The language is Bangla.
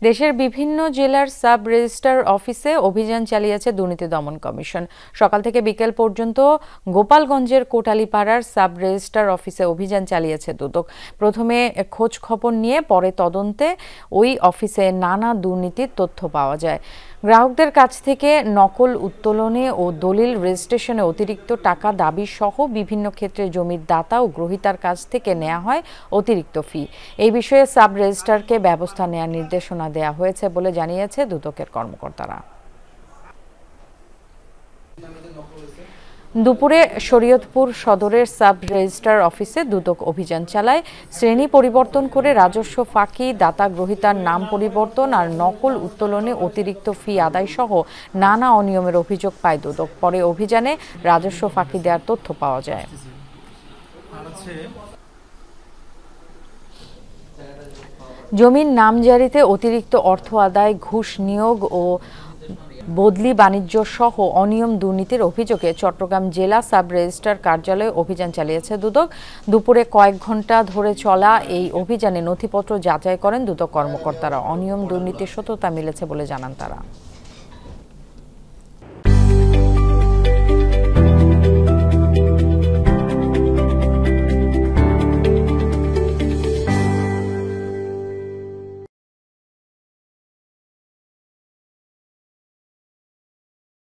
দেশের বিভিন্ন জেলার সাব রেজিস্ট্রার অফিসে অভিযান চালিয়েছে দুর্নীতি দমন কমিশন। সকাল থেকে বিকেল পর্যন্ত গোপালগঞ্জের কোটালীপাড়ার সাব রেজিস্ট্রার অফিসে অভিযান চালিয়েছে দুদক। প্রথমে খোঁজ খবর নিয়ে পরে তদন্তে ওই অফিসে নানা দুর্নীতির তথ্য পাওয়া যায়। গ্রাহকদের কাছ থেকে নকল উত্তোলনে ও দলিল রেজিস্ট্রেশনে অতিরিক্ত টাকা দাবি সহ বিভিন্ন ক্ষেত্রে জমির দাতা ও গ্রহীতার কাছ থেকে নেওয়া হয় অতিরিক্ত ফি। এই বিষয়ে সাব রেজিস্ট্রারকে ব্যবস্থা নেওয়ার নির্দেশনা দেওয়া হয়েছে বলে জানিয়েছে দুদকের কর্মকর্তারা। দুপুরে শরীয়তপুর সদরের সাব রেজিস্ট্রার অফিসে দুদক অভিযান চালায়। শ্রেণী পরিবর্তন করে রাজস্ব ফাঁকি, দাতা গ্রহীতার নাম পরিবর্তন আর নকল উত্তোলনে অতিরিক্ত ফি আদায় সহ নানা অনিয়মের অভিযোগ পায় দুদক। পরে অভিযানে রাজস্ব ফাঁকি দেওয়ার তথ্য পাওয়া যায়। জমির নামজারিতে অতিরিক্ত অর্থ আদায়, ঘুষ নিয়োগ ও বদলি বাণিজ্য সহ অনিয়ম দুর্নীতির অভিযোগে চট্টগ্রাম জেলা সাব রেজিস্ট্রার কার্যালয়ে অভিযান চালিয়েছে দুদক। দুপুরে কয়েক ঘণ্টা ধরে চলা এই অভিযানে নথিপত্র যাচাই করেন দুদক কর্মকর্তারা। অনিয়ম দুর্নীতির সত্যতা মিলেছে বলে জানান তারা।